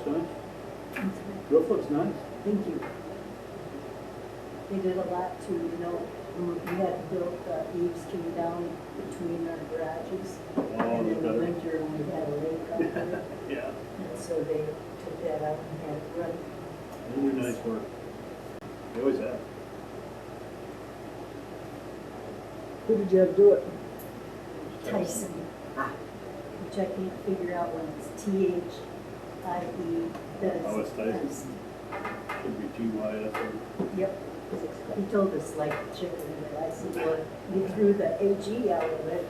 nice. Roof looks nice. Thank you. They did a lot to, we had built, eaves came down between our garages. And in the better. winter, we had a lake out there. Yeah, And so they took that out and had it run. really nice work. They always have. Who did you have do it? Tyson, which I can't figure out when it's T-H-I-E. Oh, it's Tyson. Should be T-Y-S or. Yep. He told us like chicken, but I said, well, you threw the H-E out of it.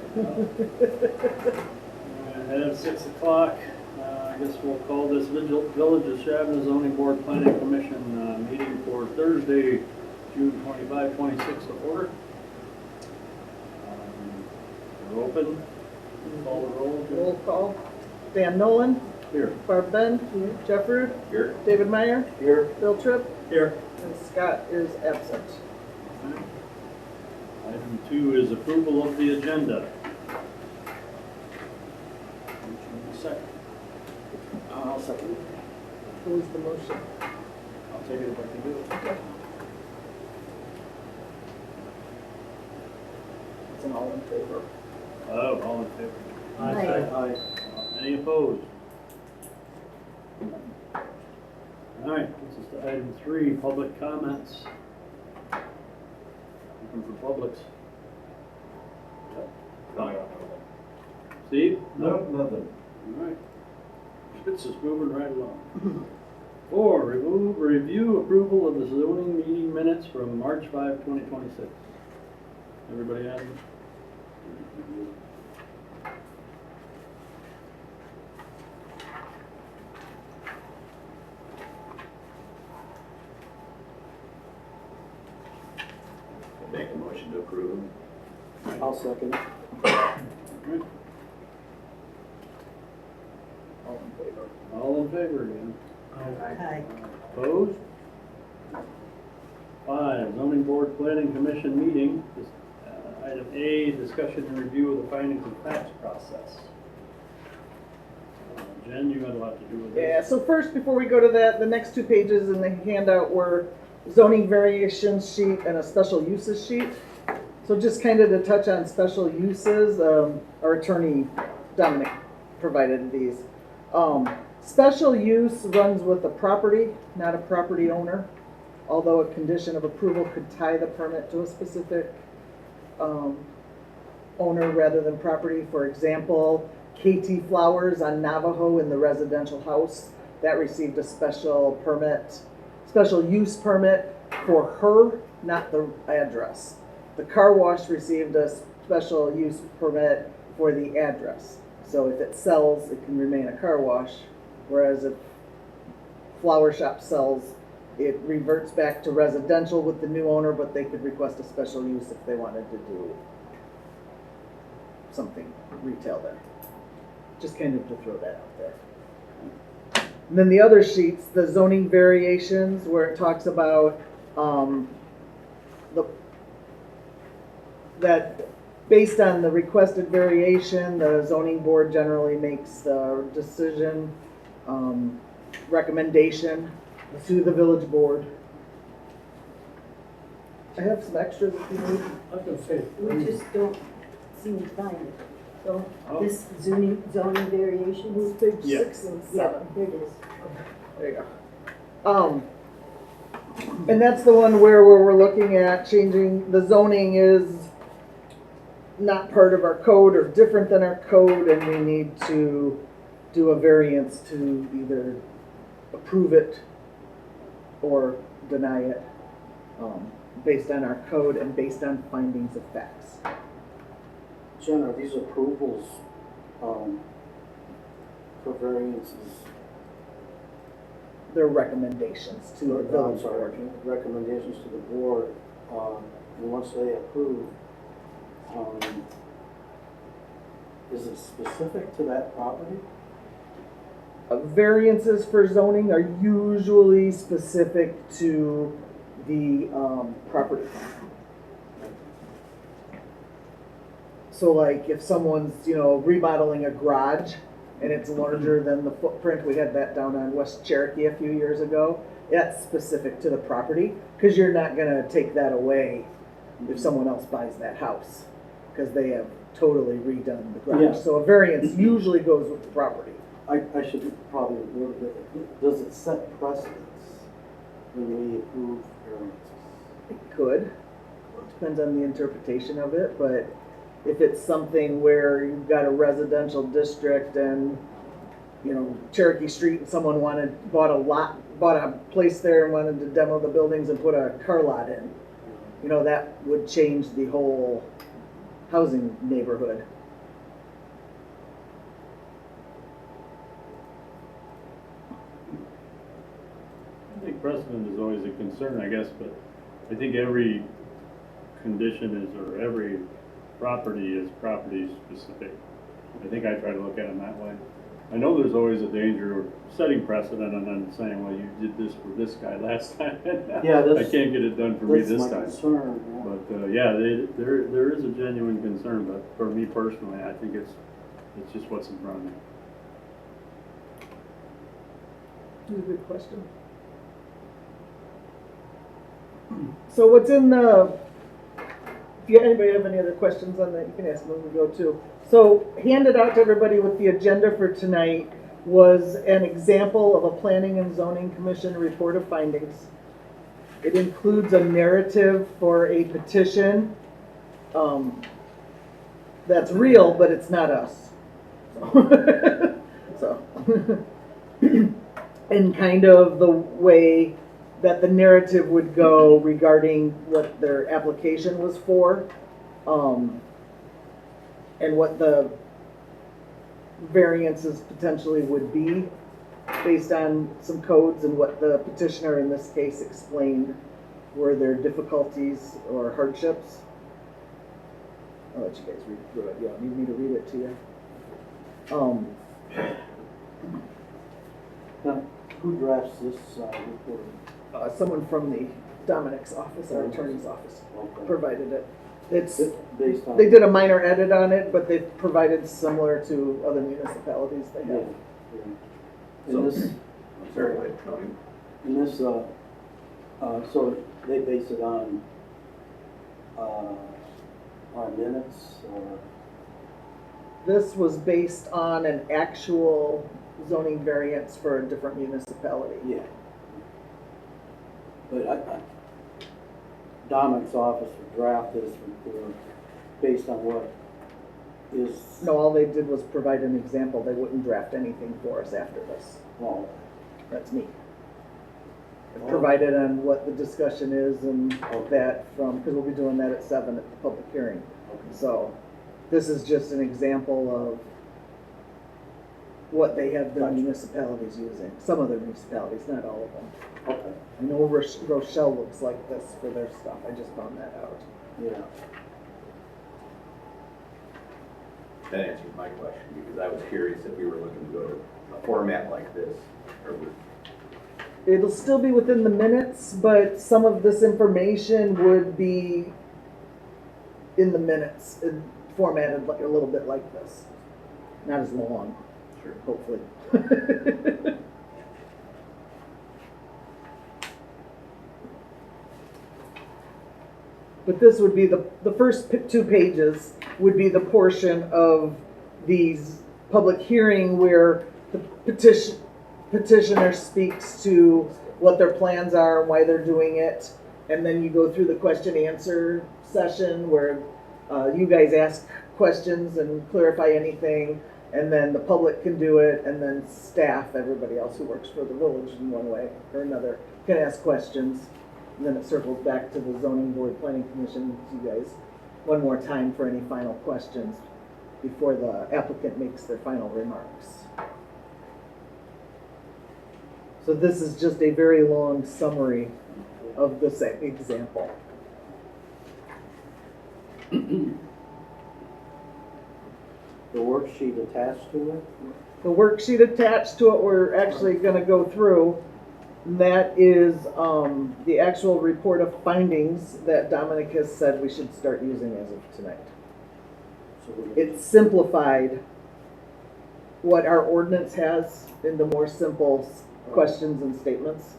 Ahead of 6 o'clock, I guess we'll call this Village of Shabna Zoning Board Planning Commission meeting for Thursday, June 25, 26 to order. We're open. Call the roll. Roll call. Dan Nolan, Here. Barb Ben, Jeff Rude, Here. David Meyer, Here. Bill Tripp, Here. and Scott is absent. Item 2 is approval of the agenda. Second. I'll second. Who was the motion? I'll take it if I can do it. Okay. It's an all in favor. Oh, all in favor? Aye. Any opposed? All right, this is to item 3, public comments. Looking for publics. Steve? Nothing. All right. This is moving right along. 4, review approval of the zoning meeting minutes from March 5, 2026. Everybody have them? Make a motion to approve. I'll second. All right. All in favor. All in favor again? Aye. Opposed? 5, zoning board planning commission meeting. Item A, discussion and review of the findings of facts process. Jen, you had a lot to do with Yeah, this. so first, before we go to that, the next 2 pages in the handout were zoning variations sheet and a special uses sheet. So just kind of to touch on special uses, our attorney Dominic provided these. Special use runs with a property, not a property owner, although a condition of approval could tie the permit to a specific owner rather than property. For example, KT Flowers on Navajo in the residential house, that received a special use permit for her, not the address. The car wash received a special use permit for the address. So if it sells, it can remain a car wash, whereas if flower shop sells, it reverts back to residential with the new owner, but they could request a special use if they wanted to do something retail there. Just kind of to throw that out there. And then the other sheets, the zoning variations, where it talks about that based on the requested variation, the zoning board generally makes the decision, recommendation to the village board. I have some extras if you need. I was gonna say. We just don't seem to find it. So Oh. this zoning variations. Page Yeah. 6 and Yeah, 7. here it is. There you go. And that's the one where we're looking at changing, the zoning is not part of our code or different than our code, and we need to do a variance to either approve it or deny it, based on our code and based on findings of facts. Jen, are these approvals for variances? They're recommendations to the I'm village sorry, board. recommendations to the board, and once they approve, is it specific to that property? Variances for zoning are usually specific to the property. So like if someone's, remodeling a garage, and it's larger than the footprint, we had that down on West Cherokee a few years ago. That's specific to the property, because you're not gonna take that away if someone else buys that house, because they have totally redone the Yeah. garage. So a variance usually goes with the property. I should probably word it, does it set precedence when we approve variances? It could, depends on the interpretation of it, but if it's something where you've got a residential district and, you know, Cherokee Street and someone bought a place there and wanted to demo the buildings and put a car lot in, you know, that would change the whole housing neighborhood. I think precedent is always a concern, I guess, but I think every condition is, or every property is property specific. I think I try to look at them that way. I know there's always a danger of setting precedent and then saying, well, you did this for this guy last time. Yeah, I that's, can't get it done for me that's this my time. concern, yeah. But, yeah, there is a genuine concern, but for me personally, I think it's just what's in front of me. Good question. So what's in the, if anybody have any other questions on that, you can ask them as we go too. So handed out to everybody with the agenda for tonight was an example of a Planning and Zoning Commission report of findings. It includes a narrative for a petition that's real, but it's not us. So, and kind of the way that the narrative would go regarding what their application was for, and what the variances potentially would be based on some codes and what the petitioner in this case explained were their difficulties or hardships. I'll let you guys read through it. You don't need me to read it to you. Now, who drafts this report? Someone from the Dominic's office, our attorney's office, Okay. provided it. It's, Based on. they did a minor edit on it, but they've provided similar to other municipalities they Yeah, have. yeah. In this, Very in this, so they base it on, our minutes, or? This was based on an actual zoning variance for a different municipality. Yeah. But Dominic's office would draft this report based on what is. No, all they did was provide an example. They wouldn't draft anything for us after this. Well, That's me. It provided on what the discussion is and that from, because we'll be doing that at 7 at the public hearing. So this is just an example of what they have the municipalities using. Some of the municipalities, not all of them. okay, I know Rochelle looks like this for their stuff. I just found that out. yeah. That answers my question, because I was curious if we were looking to go to a format like this, or would. It'll still be within the minutes, but some of this information would be in the minutes, formatted like a little bit like this. Not as long, Sure. hopefully. But this would be the first 2 pages would be the portion of these public hearing where the petitioner speaks to what their plans are, why they're doing it, and then you go through the question answer session where you guys ask questions and clarify anything, and then the public can do it, and then staff, everybody else who works for the village in one way or another, can ask questions. And then it circles back to the zoning board, planning commission, you guys, one more time for any final questions before the applicant makes their final remarks. So this is just a very long summary of this example. The worksheet attached to it? The worksheet attached to it, we're actually gonna go through. That is the actual report of findings that Dominic has said we should start using as of tonight. So we're gonna- It's simplified what our ordinance has into more simple questions and statements.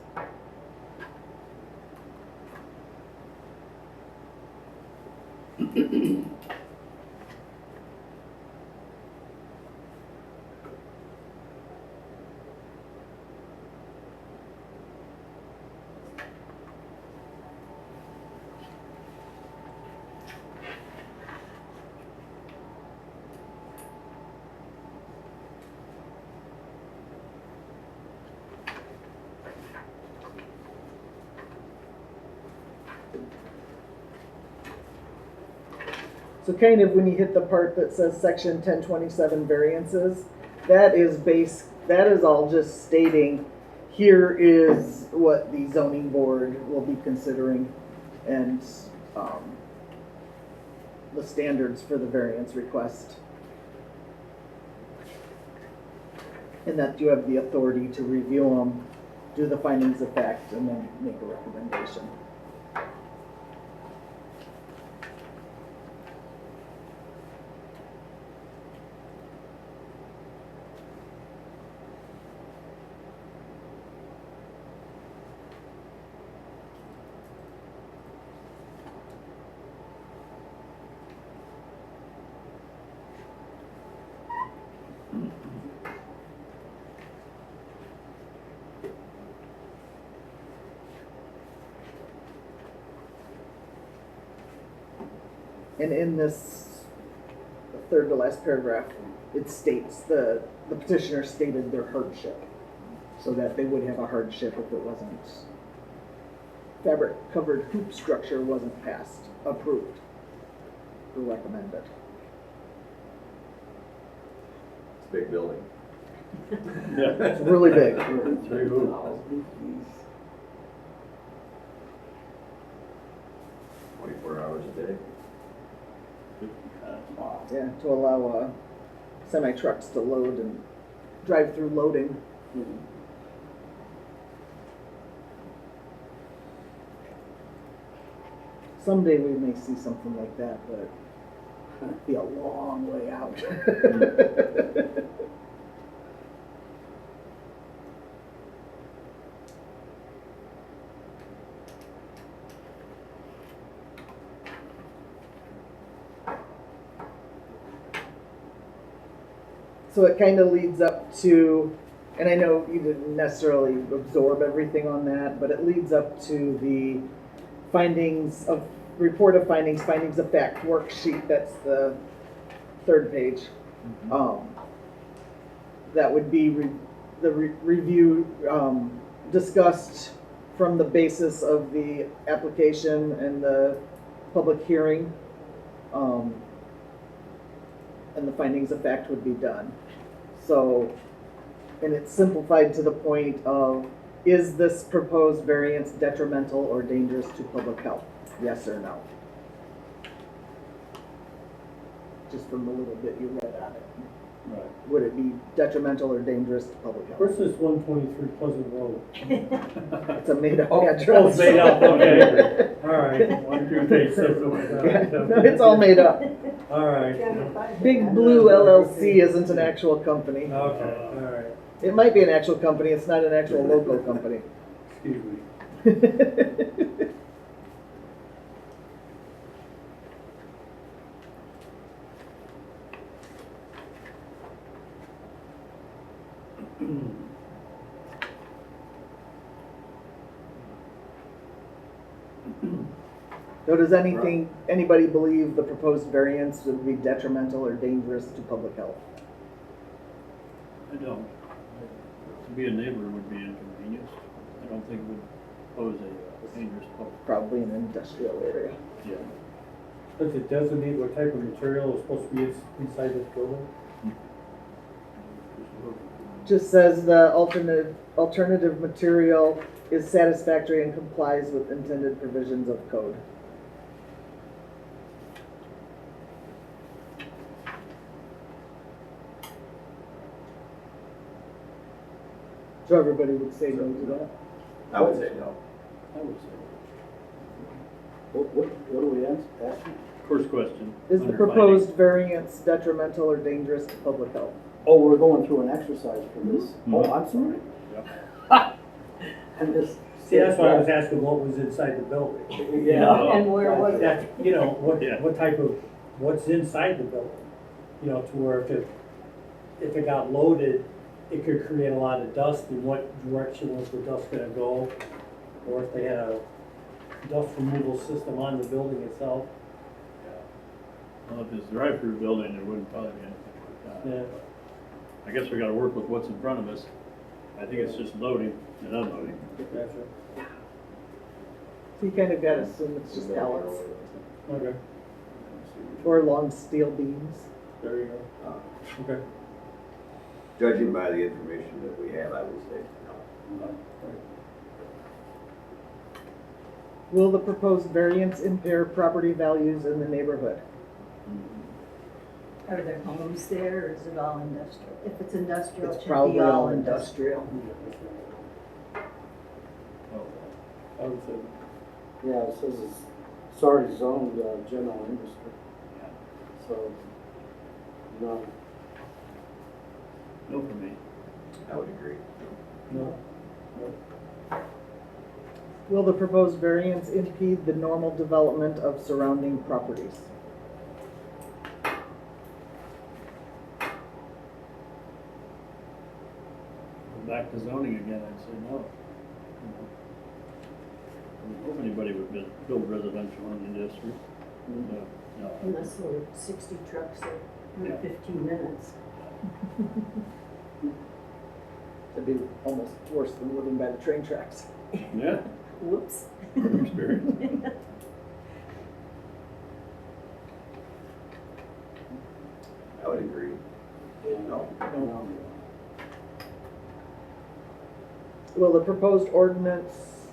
So kind of when you hit the part that says section 1027 variances, that is all just stating, here is what the zoning board will be considering and the standards for the variance request. And that you have the authority to review them, do the findings of fact, and then make a recommendation. And in this third to last paragraph, it states the petitioner stated their hardship, so that they would have a hardship if it wasn't, fabric covered hoop structure wasn't approved, or recommended. It's a big building. Yeah. It's really big. 3 hoops. 24 hours a day. Yeah, to allow semi trucks to load and drive through loading. Someday we may see something like that, but it'd be a long way out. So it kind of leads up to, and I know you didn't necessarily absorb everything on that, but it leads up to the report of findings of fact worksheet. That's the third page. That would be the review discussed from the basis of the application and the public hearing. And the findings of fact would be done. So, and it's simplified to the point of, is this proposed variance detrimental or dangerous to public health? Yes or no? Just from the little bit you read on it. Right. Would it be detrimental or dangerous to public health? Where's this 123 Pleasant Road? It's a made-up Oh, address. it's made up, okay. All right. 1, 2, 3, 6. No, it's all made up. All right. Big Blue LLC isn't an actual company. Okay, all right. It might be an actual company, it's not an actual local company. Excuse me. So does anybody believe the proposed variance would be detrimental or dangerous to public health? I don't. To be a neighbor would be inconvenienced. I don't think it would pose a dangerous public. Probably an industrial area. Yeah. Does it designate what type of material is supposed to be inside this building? Just says the alternative material is satisfactory and complies with intended provisions of code. So everybody would say no to that? I would say no. I would say. What do we asking? First question. Is the under proposed variance detrimental or dangerous to public health? Oh, we're going through an exercise for this. Oh, I'm sorry. I'm just. See, that's why I was asking what was inside the building. Yeah. And where was it? That, you know, Yeah. what type of, what's inside the building? You know, to where if it got loaded, it could create a lot of dust, in what direction was the dust gonna go? Or if they had a dust removal system on the building itself. Well, if it's a drive-through building, there wouldn't probably be anything like that. Yeah. I guess we gotta work with what's in front of us. I think it's just loading and unloading. Gotcha. So you kind of gotta assume it's just pallets Okay, or long steel beams. there you go. Okay. Judging by the information that we have, I would say no. Will the proposed variance impair property values in the neighborhood? Are there homes there, or is it all industrial? If it's industrial, it It's should probably be all all industrial. industrial. I would say, Yeah, it says it's already zoned, general industry, so, no. No for me. I would agree. no. Will the proposed variance impede the normal development of surrounding properties? Back to zoning again, I'd say no. I don't hope anybody would build residential in the district. No. Unless there were 60 trucks Yeah. in 15 minutes. That'd be almost worse than living by the train tracks. Yeah, Whoops. from experience. I would agree. No. No. Will the proposed ordinance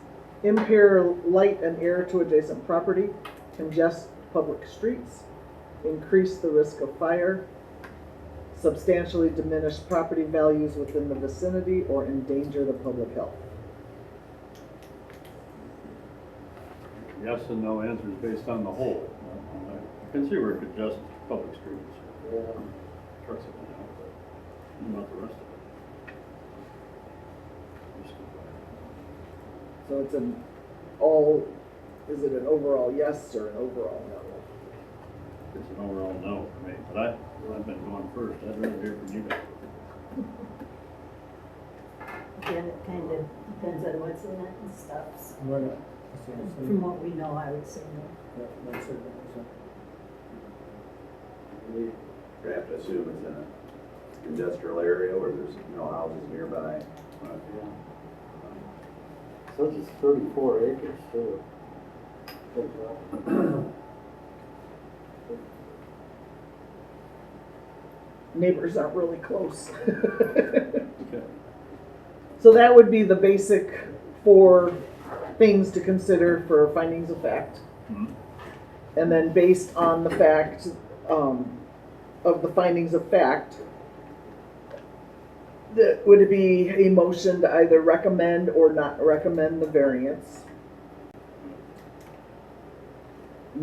impair light and air to adjacent property, congest public streets, increase the risk of fire, substantially diminish property values within the vicinity, or endanger the public health? Yes and no answers based on the whole. I can see where it could just public streets, Yeah. trucks up and down, but not the rest of it. Risk of fire. So it's an all, is it an overall yes or an overall no? It's an overall no for me, but I've been going first. I'd rather hear from you guys. Again, it kind of depends on what's in it and stuff. So Why not? That's what I'm saying. from what we know, I would say no. Yeah, that's it, that's it. We have to assume it's in an industrial area where there's no houses nearby. So it's 34 acres too. Big property. Neighbors aren't really close. Okay. So that would be the basic 4 things to consider for findings of fact. Mhm. And then based on the fact, of the findings of fact, would it be a motion to either recommend or not recommend the variance?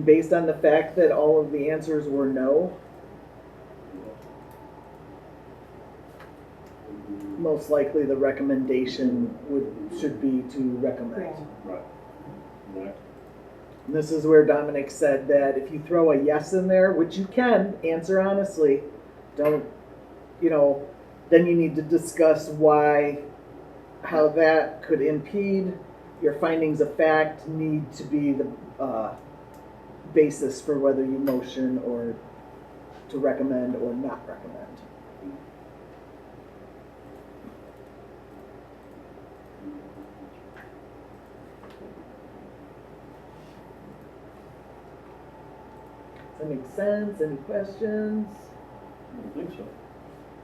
Based on the fact that all of the answers were no, most likely the recommendation should be to recommend. Right. Right. And this is where Dominic said that if you throw a yes in there, which you can answer honestly, don't, then you need to discuss how that could impede. Your findings of fact need to be the basis for whether you motion or to recommend or not recommend. Does that make sense? Any questions? I don't think so.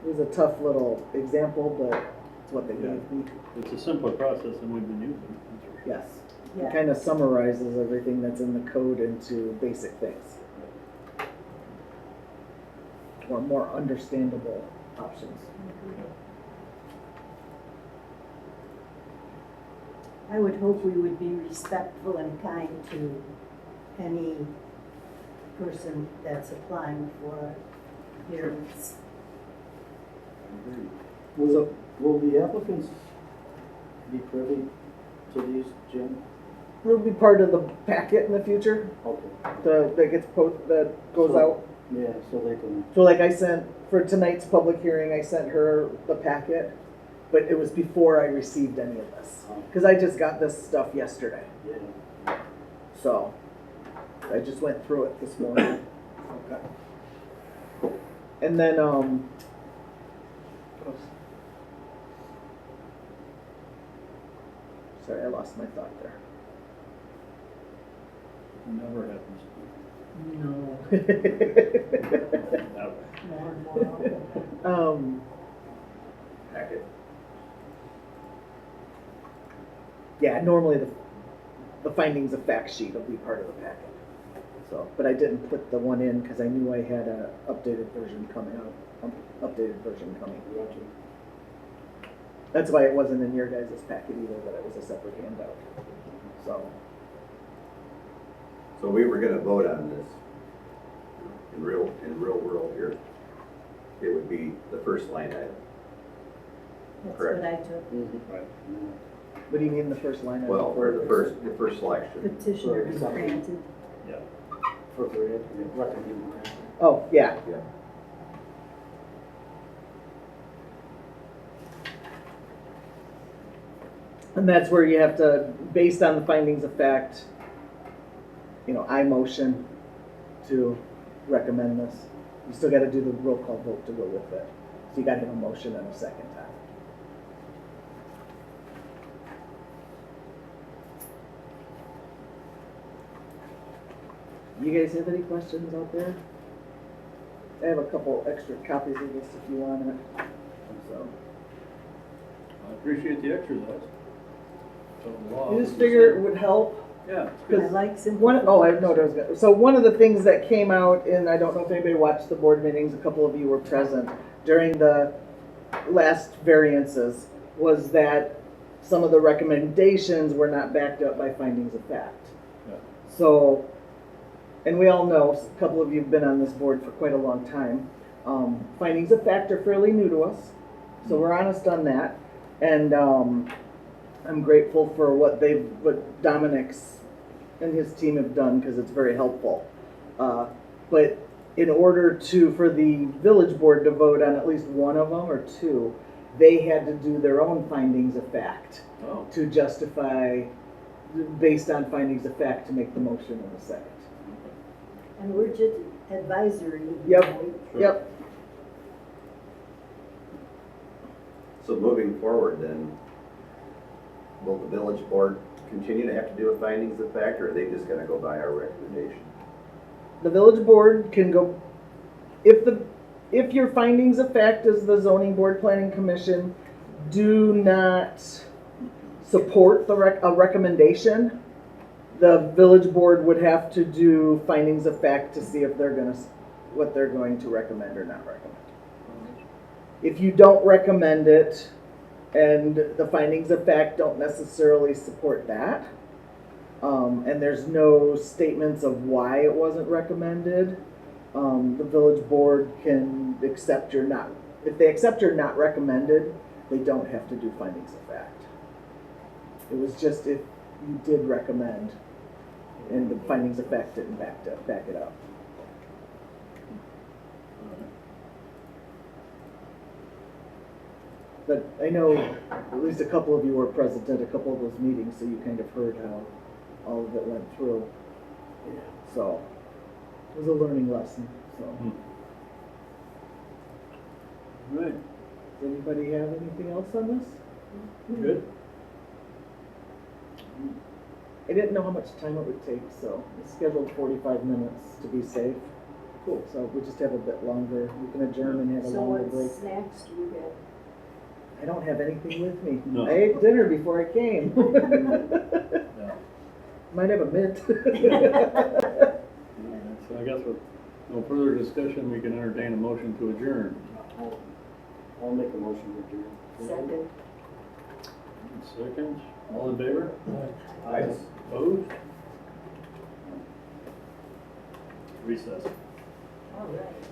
It was a tough little example, but it's what they Yeah. gave me. It's a simpler process than we've been using. that's for sure. Yes. Yeah. It kind of summarizes everything that's in the code into basic things. Or more understandable options. I would hope we would be respectful and kind to any person that's applying for a variance. Will the applicants be privy to these, Jim? It'll be part of the packet in the future, Okay. that gets that goes So- out. Yeah, so they can, So like I sent, for tonight's public hearing, I sent her the packet, but it was before I received any of this. Cause I just got this stuff yesterday, yeah. so I just went through it this morning. Okay. And then, sorry, I lost my thought there. Never happens. No, Never. more and more often. Packet. Yeah, normally the findings of fact sheet will be part of the packet. So, but I didn't put the one in because I knew I had a updated version coming. Gotcha. That's why it wasn't in your guys' packet either, but it was a separate handout. So we were gonna vote on this in real world here. It would be the first line item. That's Correct. what I took. Right. What do you mean the first line? item? Well, or the first selection. Petitioner be granted. Yeah. For grant, recommend grant. Oh, yeah. Yeah. And that's where you have to, based on the findings of fact, I motion to recommend this. You still gotta do the roll call vote to go with it. So you gotta have a motion and a second time. You guys have any questions out there? I have a couple extra copies of this if you want it. So, I appreciate the exercise. So the law you is just the figure it same. would help. Yeah, it's I good. like simple. I know what I was gonna, so one of the things that came out, and I don't know if anybody watched the board meetings, a couple of you were present during the last variances, was that some of the recommendations were not backed up by findings of fact. Yeah. So, and we all know, a couple of you have been on this board for quite a long time, findings of fact are fairly new to us, so we're honest on that. And, I'm grateful for what Dominic's and his team have done, because it's very helpful. But in order for the village board to vote on at least one of them or two, they had to do their own findings of fact Oh, to justify, based on findings of fact, to make the motion in a second. And we're just advisory. Yep. sure. Yep. So moving forward then, will the village board continue to have to do a findings of fact, or are they just gonna go by our recommendation? The village board can go, if your findings of fact as the zoning board planning commission do not support a recommendation, the village board would have to do findings of fact to see if what they're going to recommend or not recommend. If you don't recommend it, and the findings of fact don't necessarily support that, and there's no statements of why it wasn't recommended, the village board can accept if they accept you're not recommended, they don't have to do findings of fact. It was just if you did recommend and the findings of fact didn't back it up. But I know at least a couple of you were present at a couple of those meetings, so you kind of heard how all of it went through. So it was a learning lesson. So Right, does anybody have anything else on this? good. I didn't know how much time it would take, so it's scheduled 45 minutes to be safe. Cool. So we just have a bit longer. We can adjourn and have a So longer break. what snacks do you get? I don't have anything with me. No. I ate dinner before I came. Yeah. Might have a mint. Alright, so I guess with no further discussion, we can entertain a motion to adjourn. I'll make a motion to adjourn. Second. Second, all in favor? Aye. Opposed? Recess. All right.